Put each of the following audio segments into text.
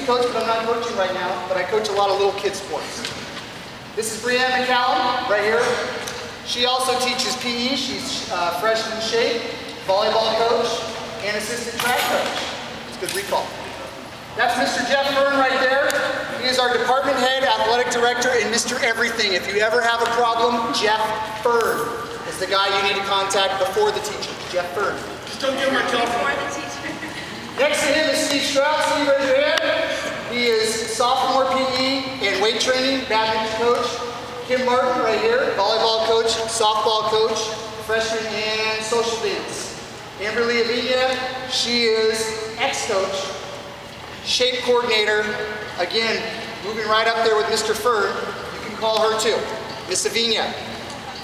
coach, but I'm not coaching right now, but I coach a lot of little kid sports. This is Brianne McCallum, right here. She also teaches PE. She's freshman shape, volleyball coach, and assistant track coach. It's a good recall. That's Mr. Jeff Fern right there. He is our department head, athletic director, and Mr. Everything. If you ever have a problem, Jeff Fern is the guy you need to contact before the teacher. Jeff Fern. Just don't give him my telephone. Next to him is Steve Strout. Steve, raise your hand. He is sophomore PE and weight training, badminton coach. Kim Martin right here, volleyball coach, softball coach, freshman and social dance. Amberly Avina, she is ex-coach, shape coordinator. Again, moving right up there with Mr. Fern. You can call her too, Miss Avina.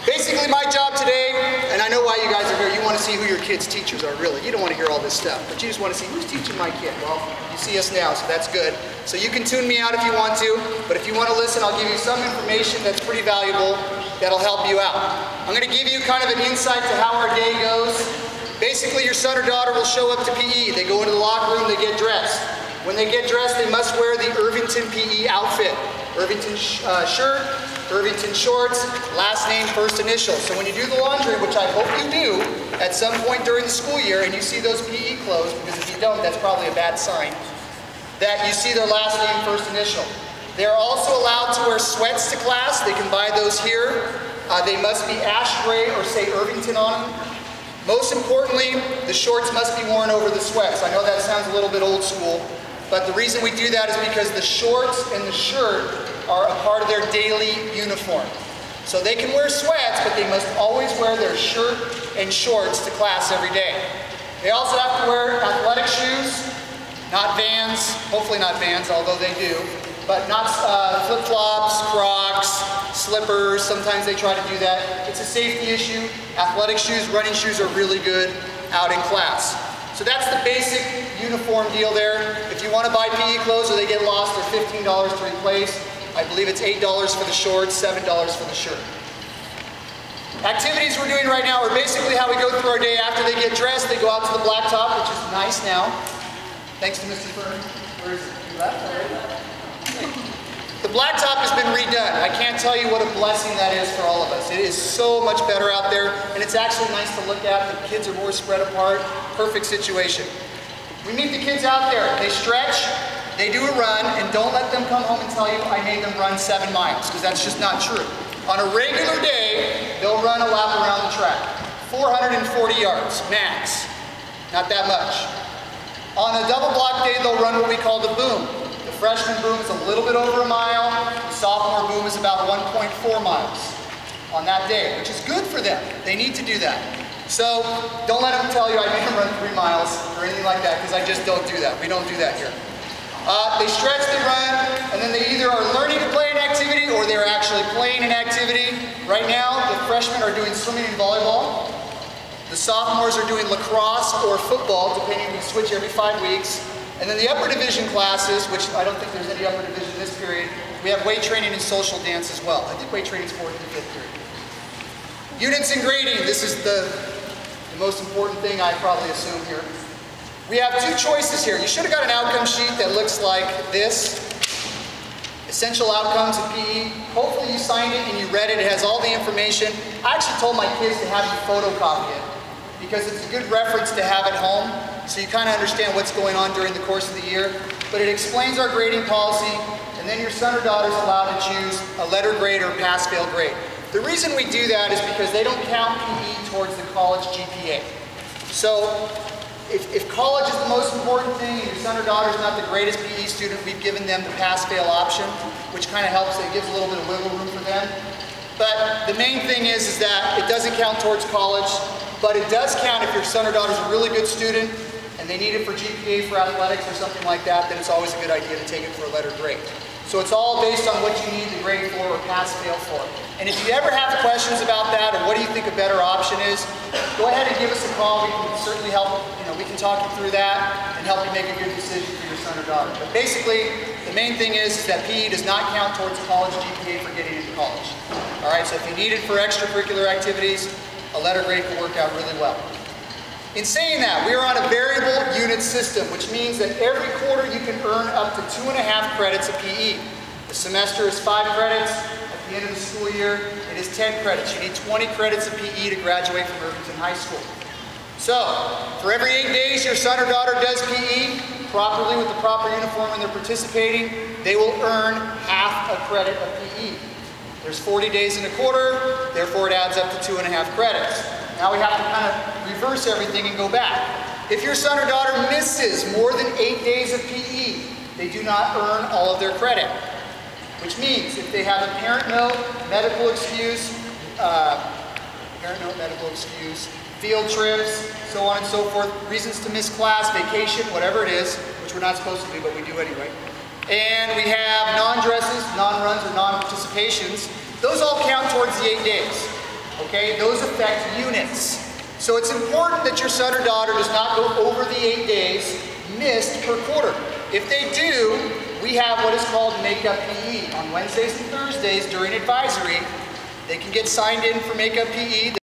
Basically my job today, and I know why you guys are here, you want to see who your kids' teachers are really. You don't want to hear all this stuff, but you just want to see who's teaching my kid. Well, you see us now, so that's good. So you can tune me out if you want to, but if you want to listen, I'll give you some information that's pretty valuable that'll help you out. I'm going to give you kind of an insight to how our day goes. Basically, your son or daughter will show up to PE. They go into the locker room, they get dressed. When they get dressed, they must wear the Irvington PE outfit. Irvington shirt, Irvington shorts, last name, first initial. So when you do the laundry, which I hope you do at some point during the school year, and you see those PE clothes, because if you don't, that's probably a bad sign, that you see their last name, first initial. They're also allowed to wear sweats to class. They can buy those here. They must be ash gray or say Irvington on them. Most importantly, the shorts must be worn over the sweats. I know that sounds a little bit old school, but the reason we do that is because the shorts and the shirt are a part of their daily uniform. So they can wear sweats, but they must always wear their shirt and shorts to class every day. They also have to wear athletic shoes, not Vans, hopefully not Vans, although they do, but not flip-flops, Crocs, slippers. Sometimes they try to do that. It's a safety issue. Athletic shoes, running shoes are really good out in class. So that's the basic uniform deal there. If you want to buy PE clothes or they get lost, they're $15 to replace. I believe it's $8 for the shorts, $7 for the shirt. Activities we're doing right now are basically how we go through our day. After they get dressed, they go out to the blacktop, which is nice now. Thanks to Mr. Fern. Where is it? You left already? The blacktop has been redone. I can't tell you what a blessing that is for all of us. It is so much better out there, and it's actually nice to look at. The kids are more spread apart. Perfect situation. We meet the kids out there. They stretch, they do a run, and don't let them come home and tell you I made them run 7 miles, because that's just not true. On a regular day, they'll run a lap around the track. 440 yards, max. Not that much. On a double block day, they'll run what we call the boom. The freshman boom is a little bit over a mile. The sophomore boom is about 1.4 miles on that day, which is good for them. They need to do that. So don't let them tell you I made them run 3 miles or anything like that, because I just don't do that. We don't do that here. They stretch, they run, and then they either are learning to play an activity or they're actually playing an activity. Right now, the freshmen are doing swimming and volleyball. The sophomores are doing lacrosse or football, depending, we switch every 5 weeks. And then the upper division classes, which I don't think there's any upper division this period, we have weight training and social dance as well. I think weight training is 4th and 5th period. Units and grading, this is the most important thing I probably assume here. We have 2 choices here. You should have got an outcome sheet that looks like this. Essential outcomes of PE. Hopefully you signed it and you read it. It has all the information. I actually told my kids to have you photocopy it because it's a good reference to have at home, so you kind of understand what's going on during the course of the year. But it explains our grading policy, and then your son or daughter is allowed to choose a letter grade or pass-fail grade. The reason we do that is because they don't count PE towards the college GPA. So if college is the most important thing and your son or daughter is not the greatest PE student, we've given them the pass-fail option, which kind of helps. It gives a little bit of wiggle room for them. But the main thing is that it doesn't count towards college, but it does count if your son or daughter is a really good student and they need it for GPA for athletics or something like that, then it's always a good idea to take it for a letter grade. So it's all based on what you need the grade for or pass-fail for. And if you ever have questions about that or what do you think a better option is, go ahead and give us a call. We can certainly help, we can talk you through that and help you make a good decision for your son or daughter. But basically, the main thing is that PE does not count towards college GPA for getting into college. All right, so if you need it for extracurricular activities, a letter grade can work out really well. In saying that, we are on a variable unit system, which means that every quarter you can earn up to 2.5 credits of PE. The semester is 5 credits. At the end of the school year, it is 10 credits. You need 20 credits of PE to graduate from Irvington High School. So, for every 8 days your son or daughter does PE properly with the proper uniform and they're participating, they will earn half a credit of PE. There's 40 days in a quarter, therefore it adds up to 2.5 credits. Now we have to kind of reverse everything and go back. If your son or daughter misses more than 8 days of PE, they do not earn all of their credit. Which means if they have a parent note, medical excuse, field trips, so on and so forth, reasons to miss class, vacation, whatever it is, which we're not supposed to do, but we do anyway. And we have non-dresses, non-runs, or non-participations. Those all count towards the 8 days. Okay, those affect units. So it's important that your son or daughter does not go over the 8 days missed per quarter. If they do, we have what is called Makeup PE. On Wednesdays and Thursdays during advisory, they can get signed in for Makeup PE.